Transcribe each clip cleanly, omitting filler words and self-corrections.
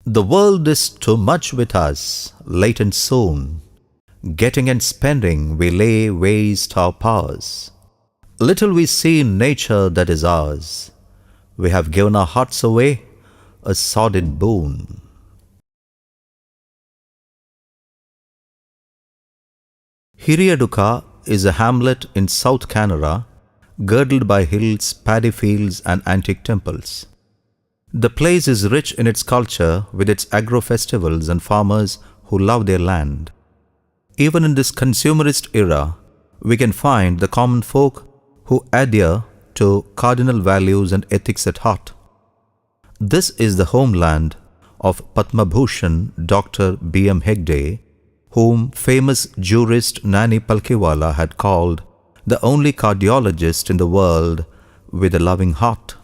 The world is too much with us, late and soon. Getting and spending, we lay waste our powers. Little we see in nature that is ours. We have given our hearts away, a sordid boon. Hiriaduka is a hamlet in South Canara, girdled by hills, paddy fields and antique temples. The place is rich in its culture with its agro-festivals and farmers who love their land. Even in this consumerist era, we can find the common folk who adhere to cardinal values and ethics at heart. This is the homeland of Padma Bhushan Dr. M Hegde, whom famous jurist Nani Palkiwala had called the only cardiologist in the world with a loving heart.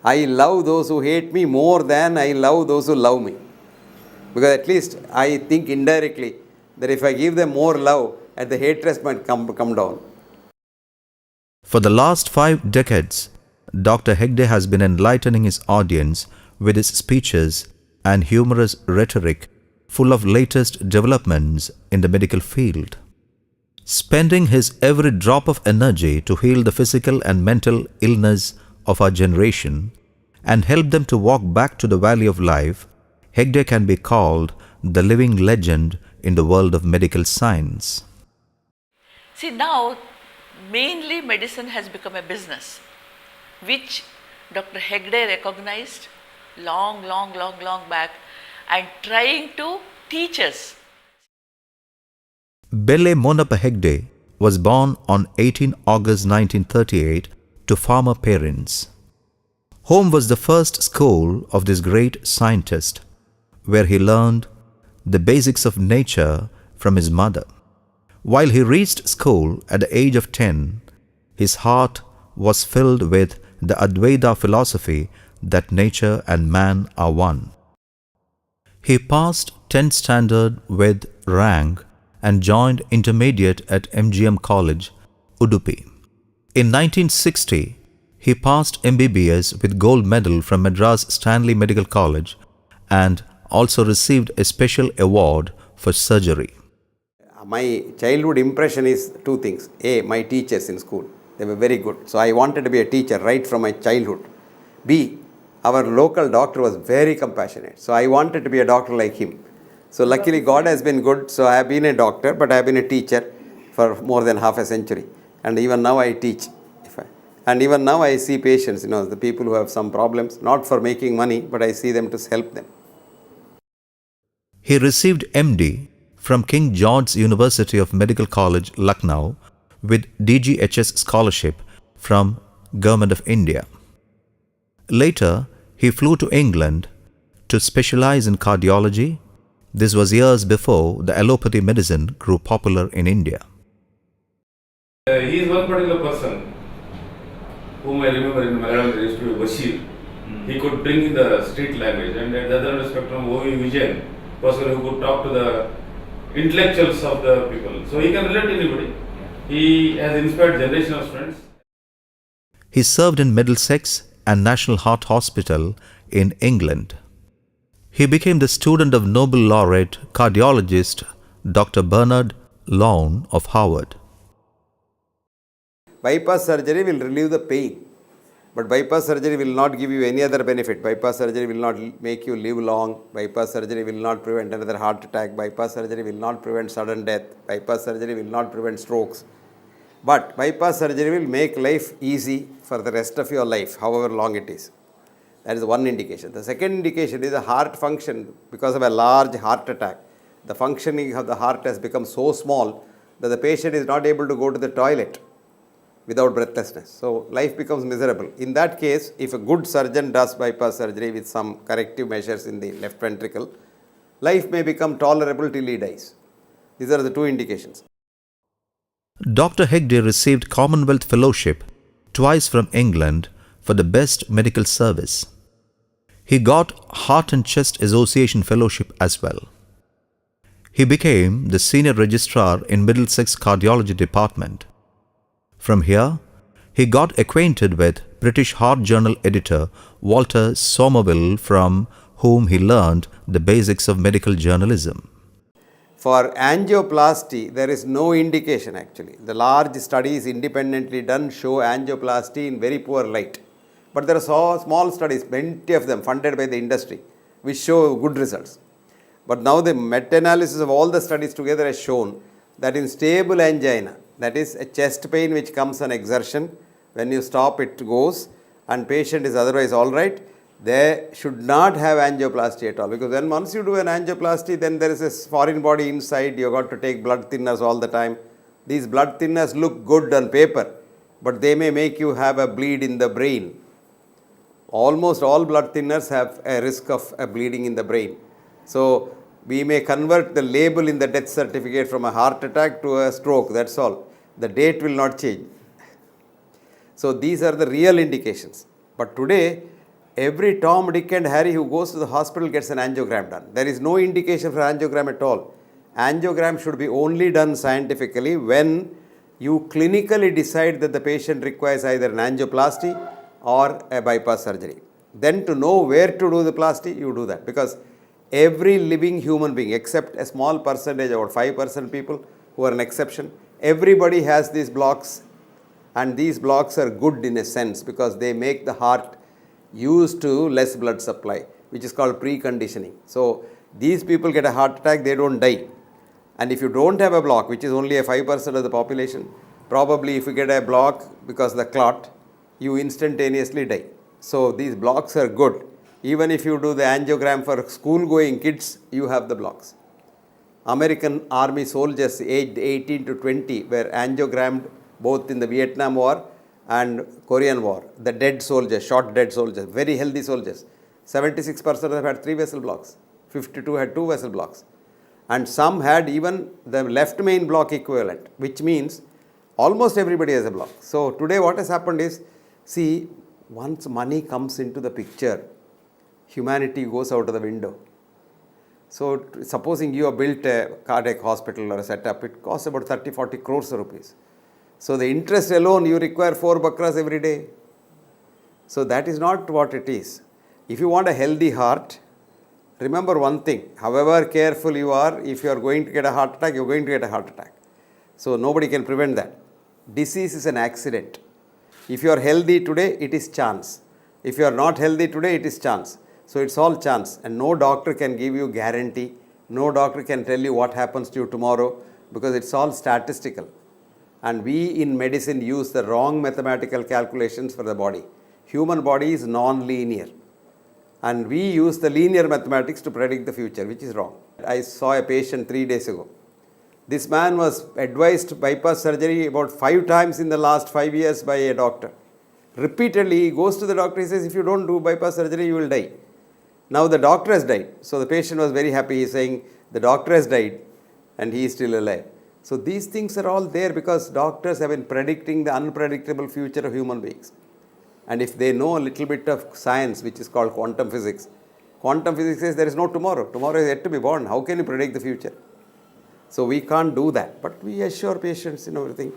I love those who hate me more than I love those who love me. Because at least I think indirectly that if I give them more love, the hatred might come down. For the last 5 decades, Dr. Hegde has been enlightening his audience with his speeches and humorous rhetoric full of latest developments in the medical field. Spending his every drop of energy to heal the physical and mental illness of our generation and help them to walk back to the valley of life, Hegde can be called the living legend in the world of medical science. See, now mainly medicine has become a business, which Dr. Hegde recognized long back and trying to teach us. Bele Monapa Hegde was born on 18 August 1938 to farmer parents. Home was the first school of this great scientist, where he learned the basics of nature from his mother. While he reached school at the age of 10, his heart was filled with the Advaita philosophy that nature and man are one. He passed 10th standard with rank and joined intermediate at MGM College, Udupi. In 1960, he passed MBBS with gold medal from Madras Stanley Medical College and also received a special award for surgery. My childhood impression is 2 things. A, my teachers in school, they were very good. So I wanted to be a teacher right from my childhood. B, our local doctor was very compassionate. So I wanted to be a doctor like him. So luckily God has been good. So I have been a doctor, but I have been a teacher for more than half a century. And even now I teach. And even now I see patients, the people who have some problems, not for making money, but I see them to help them. He received MD from King George's University of Medical College, Lucknow, with DGHS scholarship from Government of India. Later, he flew to England to specialize in cardiology. This was years before the allopathy medicine grew popular in India. He is one particular person whom I remember in Malayalam there used to be Bashir. He could bring in the street language, and at the other end of the spectrum, O.V. Vijayan, person who could talk to the intellectuals of the people. So he can relate to anybody. He has inspired generation of students. He served in Middlesex and National Heart Hospital in England. He became the student of Nobel laureate cardiologist Dr. Bernard Lown of Harvard. Bypass surgery will relieve the pain, but bypass surgery will not give you any other benefit. Bypass surgery will not make you live long. Bypass surgery will not prevent another heart attack. Bypass surgery will not prevent sudden death. Bypass surgery will not prevent strokes. But bypass surgery will make life easy for the rest of your life, however long it is. That is one indication. The second indication is the heart function. Because of a large heart attack, the functioning of the heart has become so small that the patient is not able to go to the toilet without breathlessness. So life becomes miserable. In that case, if a good surgeon does bypass surgery with some corrective measures in the left ventricle, life may become tolerable till he dies. These are the 2 indications. Dr. Hegde received Commonwealth Fellowship twice from England for the best medical service. He got Heart and Chest Association Fellowship as well. He became the Senior Registrar in Middlesex Cardiology Department. From here, he got acquainted with British Heart Journal editor Walter Somerville, from whom he learned the basics of medical journalism. For angioplasty, there is no indication actually. The large studies independently done show angioplasty in very poor light. But there are small studies, plenty of them funded by the industry, which show good results. But now the meta-analysis of all the studies together has shown that in stable angina, that is a chest pain which comes on exertion, when you stop it goes and patient is otherwise all right, they should not have angioplasty at all, because then once you do an angioplasty, then there is a foreign body inside, you got to take blood thinners all the time. These blood thinners look good on paper, but they may make you have a bleed in the brain. Almost all blood thinners have a risk of a bleeding in the brain. So we may convert the label in the death certificate from a heart attack to a stroke, that's all. The date will not change. So these are the real indications. But today, every Tom, Dick and Harry who goes to the hospital gets an angiogram done. There is no indication for angiogram at all. Angiogram should be only done scientifically when you clinically decide that the patient requires either an angioplasty or a bypass surgery. Then to know where to do the plasty, you do that. Because every living human being, except a small percentage, about 5% people who are an exception, everybody has these blocks, and these blocks are good in a sense because they make the heart used to less blood supply, which is called preconditioning. So these people get a heart attack, they don't die. And if you don't have a block, which is only a 5% of the population, probably if you get a block because of the clot, you instantaneously die. So these blocks are good. Even if you do the angiogram for school-going kids, you have the blocks. American army soldiers aged 18 to 20 were angiogrammed both in the Vietnam War and Korean War. The dead soldiers, shot dead soldiers, very healthy soldiers. 76% of them had 3 vessel blocks. 52 had 2 vessel blocks. And some had even the left main block equivalent, which means almost everybody has a block. So today what has happened is, see, once money comes into the picture, humanity goes out of the window. So supposing you have built a cardiac hospital or a setup, it costs about 30-40 crores of rupees. So the interest alone, you require 4 bakras every day. So that is not what it is. If you want a healthy heart, remember one thing, however careful you are, if you are going to get a heart attack, you are going to get a heart attack. So nobody can prevent that. Disease is an accident. If you are healthy today, it is chance. If you are not healthy today, it is chance. So it's all chance, and no doctor can give you guarantee. No doctor can tell you what happens to you tomorrow, because it's all statistical. And we in medicine use the wrong mathematical calculations for the body. Human body is non-linear. And we use the linear mathematics to predict the future, which is wrong. I saw a patient 3 days ago. This man was advised bypass surgery about 5 times in the last 5 years by a doctor. Repeatedly, he goes to the doctor, he says, if you don't do bypass surgery, you will die. Now the doctor has died. So the patient was very happy. He is saying, the doctor has died and he is still alive. So these things are all there because doctors have been predicting the unpredictable future of human beings. And if they know a little bit of science, which is called quantum physics says there is no tomorrow. Tomorrow is yet to be born. How can you predict the future? So we can't do that. But we assure patients in everything.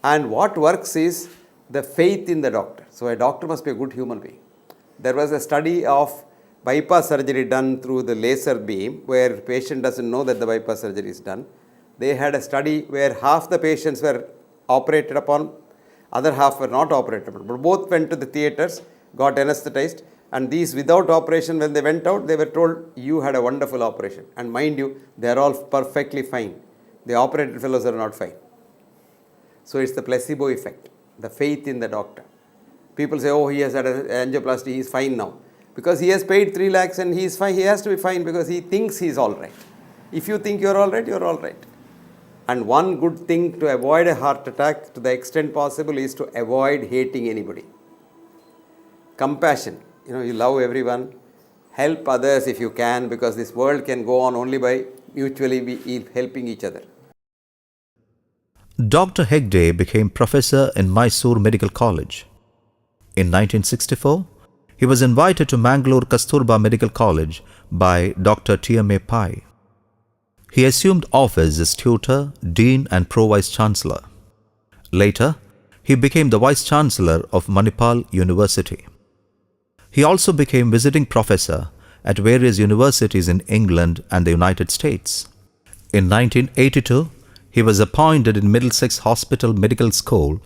And what works is the faith in the doctor. So a doctor must be a good human being. There was a study of bypass surgery done through the laser beam where the patient doesn't know that the bypass surgery is done. They had a study where half the patients were operated upon, other half were not operated upon. But both went to the theatres, got anesthetized, and these without operation, when they went out, they were told, you had a wonderful operation. And mind you, they are all perfectly fine. The operated fellows are not fine. So it's the placebo effect, the faith in the doctor. People say, oh, he has had an angioplasty, he is fine now. Because he has paid 3 lakhs and he is fine, he has to be fine because he thinks he is all right. If you think you are all right, you are all right. And one good thing to avoid a heart attack to the extent possible is to avoid hating anybody. Compassion. You love everyone. Help others if you can, because this world can go on only by mutually helping each other. Dr. Hegde became professor in Mysore Medical College. In 1964, he was invited to Mangalore Kasturba Medical College by Dr. T.M.A. Pai. He assumed office as tutor, dean and pro-vice chancellor. Later, he became the Vice Chancellor of Manipal University. He also became visiting professor at various universities in England and the United States. In 1982, he was appointed in Middlesex Hospital Medical School,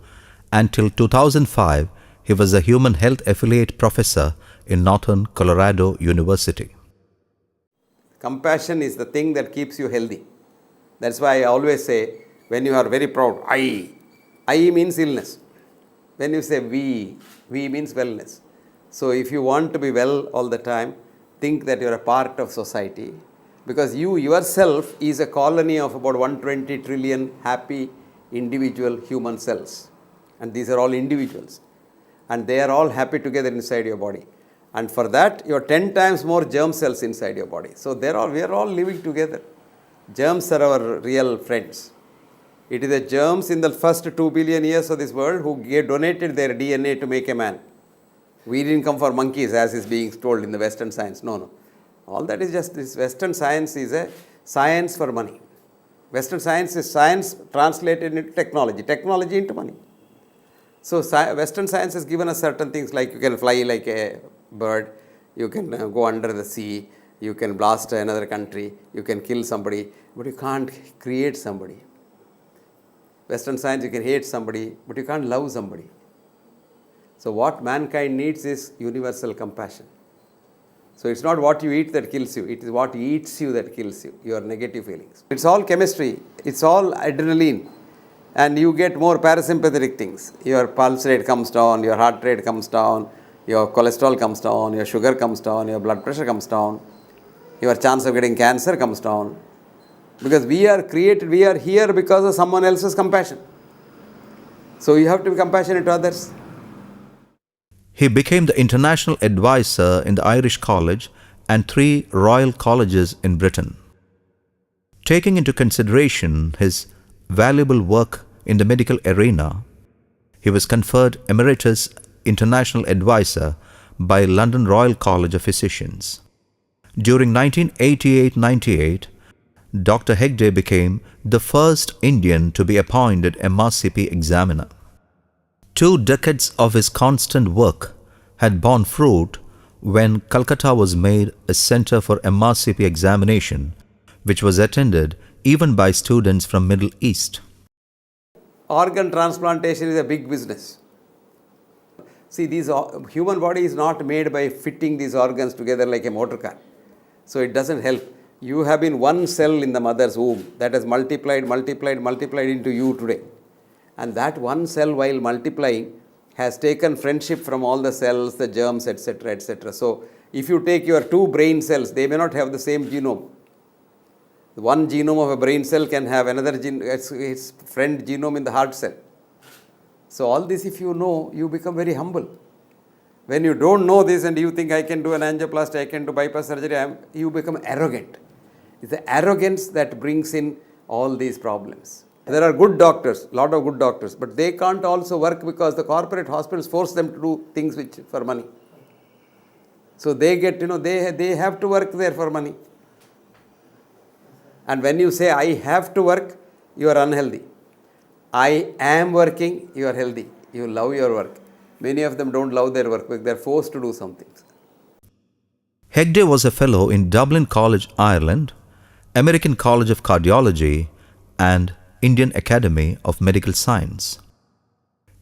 and till 2005, he was a Human Health Affiliate Professor in Northern Colorado University. Compassion is the thing that keeps you healthy. That's why I always say, when you are very proud, I means illness. When you say we means wellness. So if you want to be well all the time, think that you are a part of society, because you yourself is a colony of about 120 trillion happy individual human cells. And these are all individuals. And they are all happy together inside your body. And for that, you are 10 times more germ cells inside your body. So we are all living together. Germs are our real friends. It is the germs in the first 2 billion years of this world who donated their DNA to make a man. We didn't come for monkeys, as is being told in the Western science. No. All that is just this. Western science is a science for money. Western science is science translated into technology, technology into money. So Western science has given us certain things, like you can fly like a bird, you can go under the sea, you can blast another country, you can kill somebody, but you can't create somebody. Western science, you can hate somebody, but you can't love somebody. So what mankind needs is universal compassion. So it's not what you eat that kills you, it is what eats you that kills you, your negative feelings. It's all chemistry, it's all adrenaline, and you get more parasympathetic things. Your pulse rate comes down, your heart rate comes down, your cholesterol comes down, your sugar comes down, your blood pressure comes down, your chance of getting cancer comes down. Because we are here because of someone else's compassion. So you have to be compassionate to others. He became the international advisor in the Irish College and 3 Royal Colleges in Britain. Taking into consideration his valuable work in the medical arena, he was conferred Emeritus International Advisor by London Royal College of Physicians. During 1988-98, Dr. Hegde became the first Indian to be appointed MRCP examiner. 2 decades of his constant work had borne fruit when Calcutta was made a center for MRCP examination, which was attended even by students from Middle East. Organ transplantation is a big business. See, human body is not made by fitting these organs together like a motor car. So it doesn't help. You have been one cell in the mother's womb that has multiplied into you today. And that one cell, while multiplying, has taken friendship from all the cells, the germs, etc., etc. So if you take your 2 brain cells, they may not have the same genome. One genome of a brain cell can have another its friend genome in the heart cell. So all this, if you know, you become very humble. When you don't know this and you think I can do an angioplasty, I can do bypass surgery, you become arrogant. It's the arrogance that brings in all these problems. There are good doctors, lot of good doctors, but they can't also work because the corporate hospitals force them to do things for money. So they get, they have to work there for money. And when you say, I have to work, you are unhealthy. I am working, you are healthy. You love your work. Many of them don't love their work, they are forced to do something. Hegde was a fellow in Dublin College, Ireland, American College of Cardiology, and Indian Academy of Medical Science.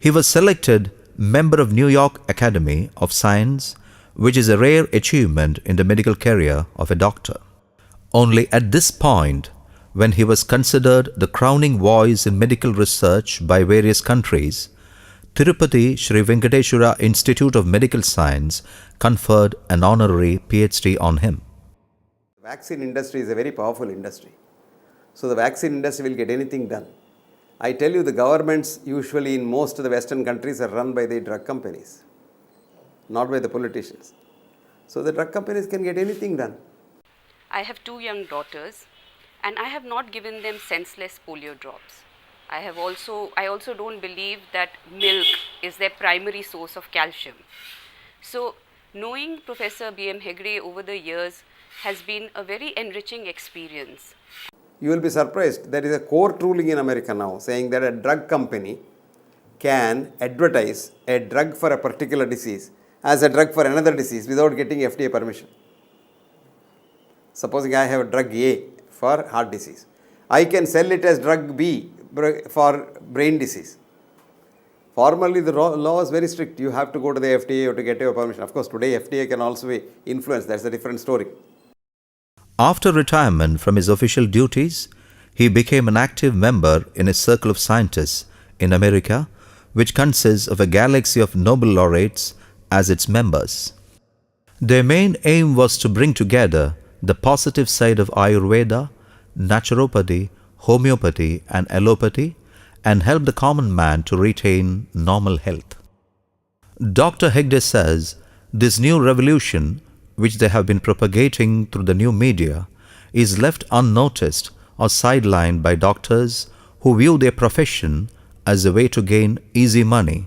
He was selected member of New York Academy of Science, which is a rare achievement in the medical career of a doctor. Only at this point, when he was considered the crowning voice in medical research by various countries, Tirupati Sri Venkateswara Institute of Medical Science conferred an honorary PhD on him. The vaccine industry is a very powerful industry. So the vaccine industry will get anything done. I tell you, the governments usually in most of the Western countries are run by the drug companies, not by the politicians. So the drug companies can get anything done. I have 2 young daughters, and I have not given them senseless polio drops. I also don't believe that milk is their primary source of calcium. So knowing Professor B. M. Hegde over the years has been a very enriching experience. You will be surprised. There is a court ruling in America now saying that a drug company can advertise a drug for a particular disease as a drug for another disease without getting FDA permission. Supposing I have a drug A for heart disease, I can sell it as drug B for brain disease. Formally, the law is very strict. You have to go to the FDA to get your permission. Of course, today FDA can also be influenced. That's a different story. After retirement from his official duties, he became an active member in a circle of scientists in America, which consists of a galaxy of Nobel laureates as its members. Their main aim was to bring together the positive side of Ayurveda, naturopathy, homeopathy and allopathy and help the common man to retain normal health. Dr. Hegde says this new revolution, which they have been propagating through the new media, is left unnoticed or sidelined by doctors who view their profession as a way to gain easy money,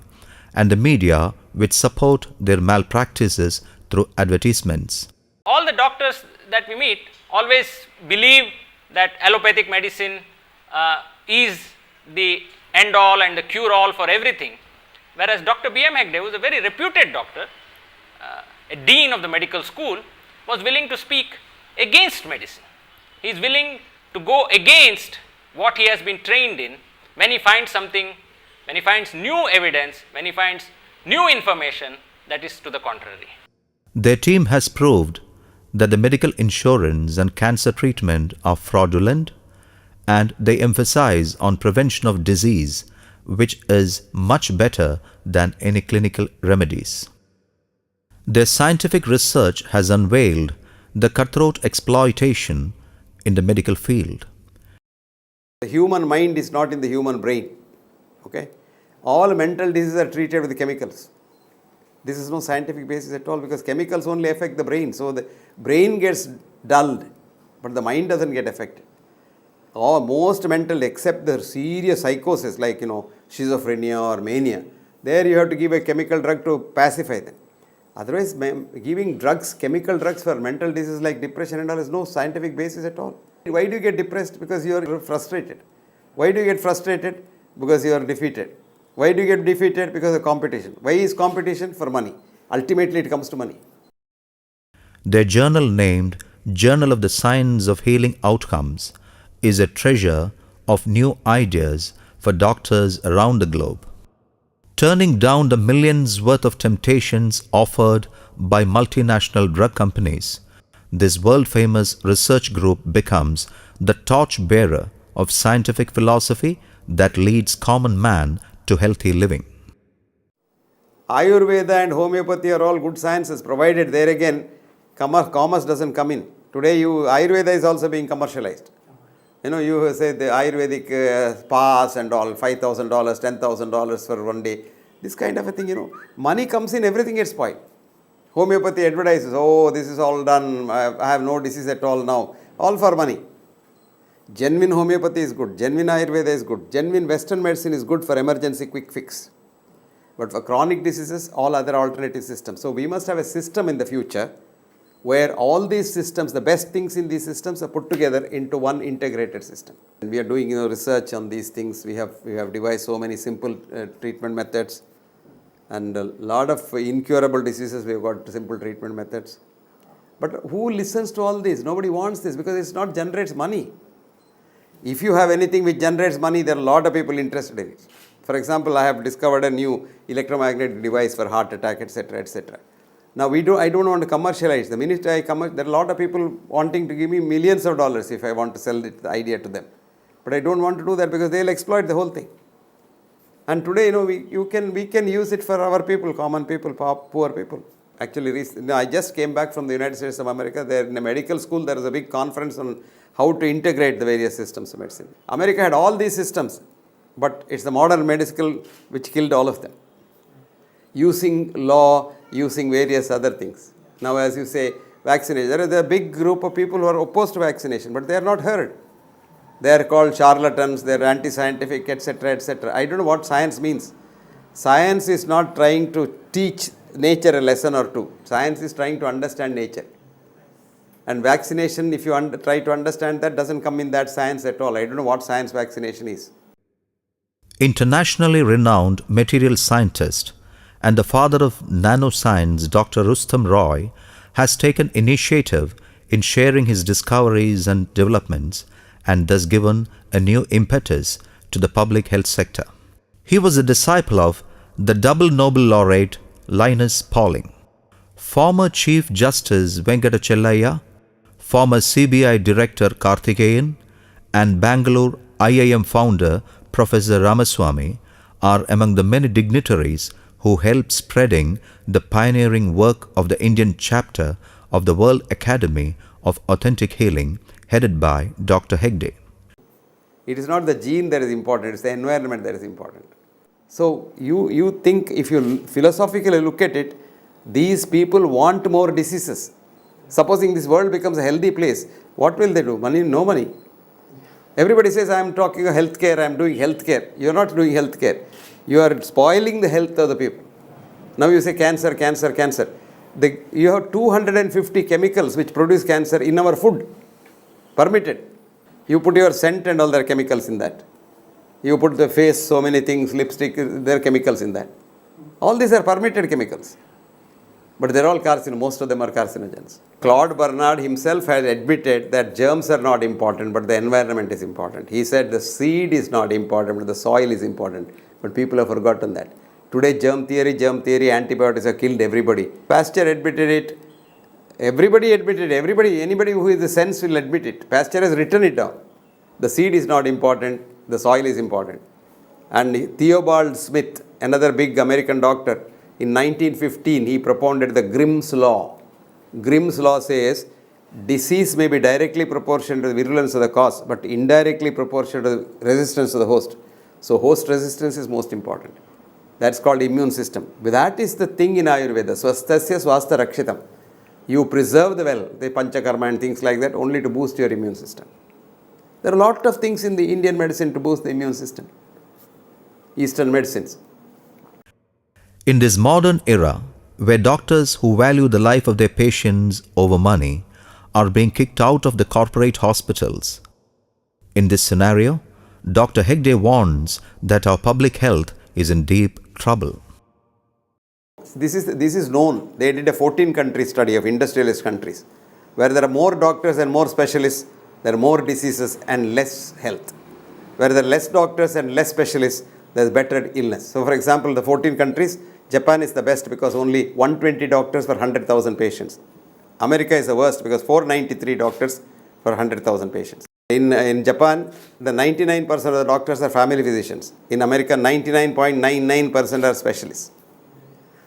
and the media which support their malpractices through advertisements. All the doctors that we meet always believe that allopathic medicine is the end all and the cure all for everything, whereas Dr. B. M. Hegde, who is a very reputed doctor, a dean of the medical school, was willing to speak against medicine. He is willing to go against what he has been trained in when he finds something, when he finds new evidence, when he finds new information that is to the contrary. Their team has proved that the medical insurance and cancer treatment are fraudulent, and they emphasize on prevention of disease, which is much better than any clinical remedies. Their scientific research has unveiled the cutthroat exploitation in the medical field. The human mind is not in the human brain. Okay? All mental diseases are treated with chemicals. This is no scientific basis at all, because chemicals only affect the brain. So the brain gets dulled, but the mind doesn't get affected. Most mental, except the serious psychosis like schizophrenia or mania, there you have to give a chemical drug to pacify them. Otherwise, giving drugs, chemical drugs for mental diseases like depression and all is no scientific basis at all. Why do you get depressed? Because you are frustrated. Why do you get frustrated? Because you are defeated. Why do you get defeated? Because of competition. Why is competition? For money. Ultimately, it comes to money. Their journal, named Journal of the Science of Healing Outcomes, is a treasure of new ideas for doctors around the globe. Turning down the millions worth of temptations offered by multinational drug companies, this world-famous research group becomes the torch-bearer of scientific philosophy that leads common man to healthy living. Ayurveda and homeopathy are all good sciences, provided there again commerce doesn't come in. Today Ayurveda is also being commercialized. You say the Ayurvedic spas and all, $5,000, $10,000 for one day. This kind of a thing, money comes in, everything gets spoiled. Homeopathy advertises, oh, this is all done, I have no disease at all now. All for money. Genuine homeopathy is good, genuine Ayurveda is good, genuine Western medicine is good for emergency quick fix. But for chronic diseases, all other alternative systems. So we must have a system in the future where all these systems, the best things in these systems are put together into one integrated system. And we are doing research on these things. We have devised so many simple treatment methods, and a lot of incurable diseases we have got simple treatment methods. But who listens to all this? Nobody wants this because it not generates money. If you have anything which generates money, there are a lot of people interested in it. For example, I have discovered a new electromagnetic device for heart attack, etc., etc. Now I don't want to commercialize. The minute there are a lot of people wanting to give me millions of dollars if I want to sell the idea to them. But I don't want to do that because they will exploit the whole thing. And today, we can use it for our people, common people, poor people. Actually, I just came back from the United States of America. There in a medical school, there was a big conference on how to integrate the various systems of medicine. America had all these systems, but it's the modern medical which killed all of them. Using law, using various other things. Now, as you say, vaccination. There is a big group of people who are opposed to vaccination, but they are not heard. They are called charlatans, they are anti-scientific, etc., etc. I don't know what science means. Science is not trying to teach nature a lesson or two. Science is trying to understand nature. And vaccination, if you try to understand that, doesn't come in that science at all. I don't know what science vaccination is. Internationally renowned material scientist and the father of nanoscience, Dr. Rustam Roy, has taken initiative in sharing his discoveries and developments and thus given a new impetus to the public health sector. He was a disciple of the double Nobel laureate Linus Pauling, former Chief Justice Venkatachellayya, former CBI Director Karthikeyan, and Bangalore IIM founder Professor Ramaswamy are among the many dignitaries who helped spreading the pioneering work of the Indian chapter of the World Academy of Authentic Healing headed by Dr. Hegde. It is not the gene that is important, it is the environment that is important. So you think, if you philosophically look at it, these people want more diseases. Supposing this world becomes a healthy place, what will they do? Money? No money. Everybody says, I am talking healthcare, I am doing healthcare. You are not doing healthcare. You are spoiling the health of the people. Now you say cancer, cancer, cancer. You have 250 chemicals which produce cancer in our food, permitted. You put your scent and all their chemicals in that. You put the face, so many things, lipstick, there are chemicals in that. All these are permitted chemicals. But they're all carcinogens, most of them are carcinogens. Claude Bernard himself had admitted that germs are not important, but the environment is important. He said the seed is not important, but the soil is important. But people have forgotten that. Today germ theory, antibiotics have killed everybody. Pasteur admitted it. Everybody admitted it. Anybody who has a sense will admit it. Pasteur has written it down. The seed is not important, the soil is important. And Theobald Smith, another big American doctor, in 1915 he propounded the Grimm's law. Grimm's law says disease may be directly proportional to the virulence of the cause, but indirectly proportional to the resistance of the host. So host resistance is most important. That's called immune system. But that is the thing in Ayurveda. Swastasya swastha rakshitam. You preserve the well, the panchakarma and things like that, only to boost your immune system. There are a lot of things in the Indian medicine to boost the immune system. Eastern medicines. In this modern era, where doctors who value the life of their patients over money are being kicked out of the corporate hospitals, in this scenario, Dr. Hegde warns that our public health is in deep trouble. This is known. They did a 14-country study of industrialist countries, where there are more doctors and more specialists, there are more diseases and less health. Where there are less doctors and less specialists, there is better illness. So for example, the 14 countries, Japan is the best because only 120 doctors per 100,000 patients. America is the worst because 493 doctors per 100,000 patients. In Japan, the 99% of the doctors are family physicians. In America, 99.99% are specialists.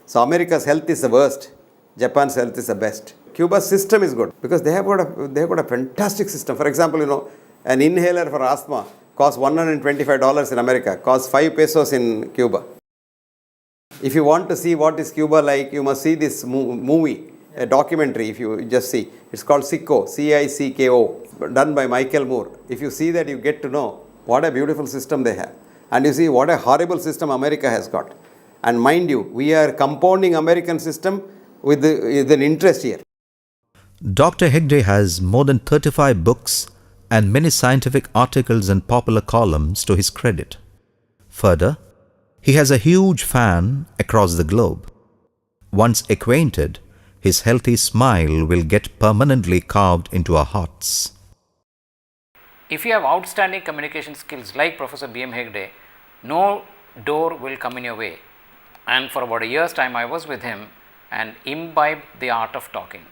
So America's health is the worst. Japan's health is the best. Cuba's system is good because they have got a fantastic system. For example, an inhaler for asthma costs $125 in America, costs 5 pesos in Cuba. If you want to see what is Cuba like, you must see this movie, a documentary. If you just see, it's called Sicko, Cicko, done by Michael Moore. If you see that, you get to know what a beautiful system they have, and you see what a horrible system America has got. And mind you, we are compounding American system with an interest here. Dr. Hegde has more than 35 books and many scientific articles and popular columns to his credit. Further, he has a huge fan across the globe. Once acquainted, his healthy smile will get permanently carved into our hearts. If you have outstanding communication skills like Professor B M Hegde, no door will come in your way. And for about a year's time, I was with him and imbibed the art of talking.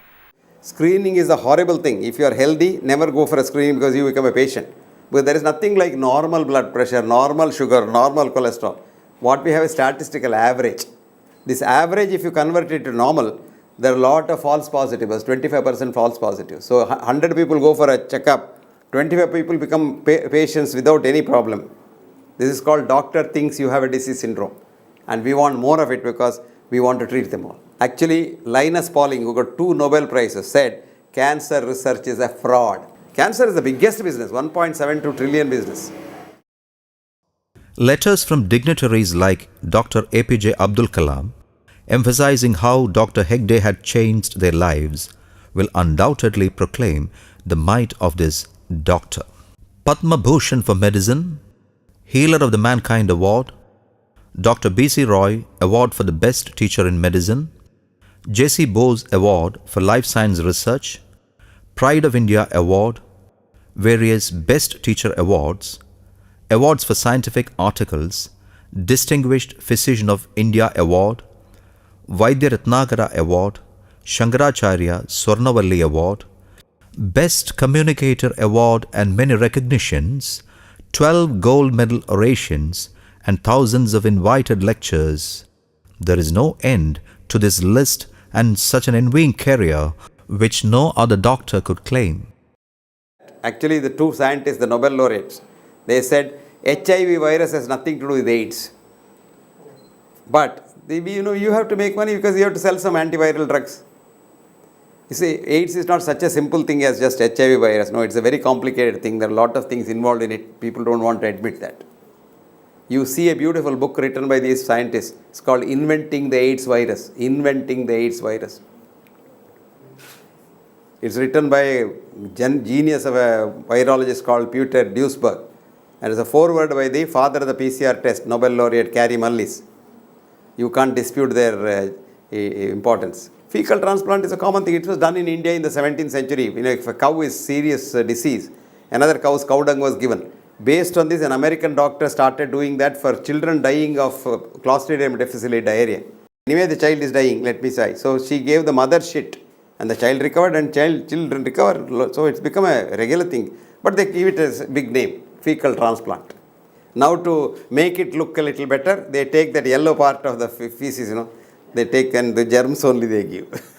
Screening is a horrible thing. If you are healthy, never go for a screening because you become a patient. But there is nothing like normal blood pressure, normal sugar, normal cholesterol. What we have is statistical average. This average, if you convert it to normal, there are a lot of false positives, 25% false positives. So 100 people go for a checkup, 25 people become patients without any problem. This is called doctor thinks you have a disease syndrome. And we want more of it because we want to treat them all. Actually, Linus Pauling, who got 2 Nobel Prizes, said cancer research is a fraud. Cancer is the biggest business, 1.72 trillion business. Letters from dignitaries like Dr. APJ Abdul Kalam, emphasizing how Dr. Hegde had changed their lives, will undoubtedly proclaim the might of this doctor. Padma Bhushan for medicine, Healer of the Mankind Award, Dr. B.C. Roy Award for the Best Teacher in Medicine, J.C. Bose Award for Life Science Research, Pride of India Award, various Best Teacher Awards, awards for scientific articles, Distinguished Physician of India Award, Vaidya Ratnakara Award, Shankaracharya Swarnavalli Award, Best Communicator Award and many recognitions, 12 gold medal orations and thousands of invited lectures. There is no end to this list and such an envying career which no other doctor could claim. Actually, the two scientists, the Nobel laureates, they said HIV virus has nothing to do with AIDS. But you have to make money because you have to sell some antiviral drugs. You see, AIDS is not such a simple thing as just HIV virus. No, it's a very complicated thing. There are a lot of things involved in it. People don't want to admit that. You see a beautiful book written by these scientists. It's called Inventing the AIDS Virus. Inventing the AIDS Virus. It's written by a genius of a virologist called Peter Duisberg. And it's a foreword by the father of the PCR test, Nobel laureate Kary Mullis. You can't dispute their importance. Fecal transplant is a common thing. It was done in India in the 17th century. If a cow is serious disease, another cow's cow dung was given. Based on this, an American doctor started doing that for children dying of Clostridium difficile diarrhea. Anyway, the child is dying, let me say. So she gave the mother shit and the child recovered and children recovered. So it's become a regular thing. But they give it as a big name, fecal transplant. Now to make it look a little better, they take that yellow part of the feces, they take and the germs only they give.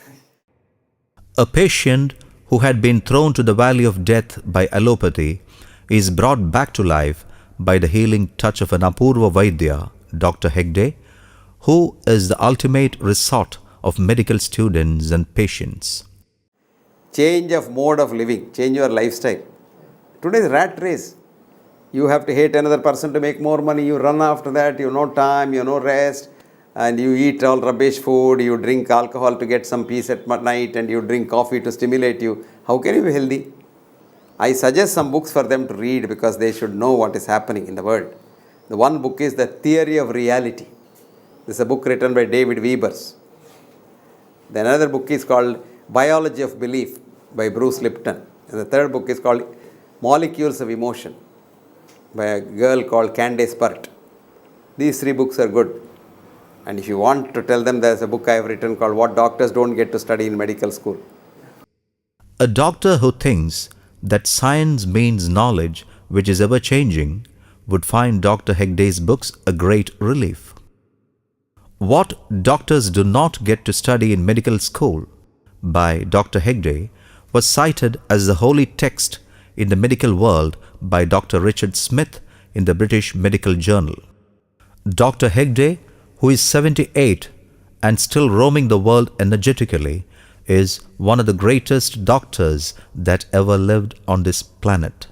A patient who had been thrown to the valley of death by allopathy is brought back to life by the healing touch of an Apurva Vaidya, Dr. Hegde, who is the ultimate resort of medical students and patients. Change of mode of living, change your lifestyle. Today's rat race. You have to hate another person to make more money. You run after that. You have no time, you have no rest. And you eat all rubbish food. You drink alcohol to get some peace at night. And you drink coffee to stimulate you. How can you be healthy? I suggest some books for them to read because they should know what is happening in the world. The one book is The Theory of Reality. This is a book written by David Webers. Then another book is called Biology of Belief by Bruce Lipton. And the third book is called Molecules of Emotion by a girl called Candace Pert. These three books are good. And if you want to tell them, there's a book I have written called What Doctors Don't Get to Study in Medical School. A doctor who thinks that science means knowledge which is ever changing would find Dr. Hegde's books a great relief. What Doctors Do Not Get to Study in Medical School by Dr. Hegde was cited as the holy text in the medical world by Dr. Richard Smith in the British Medical Journal. Dr. Hegde, who is 78 and still roaming the world energetically, is one of the greatest doctors that ever lived on this planet.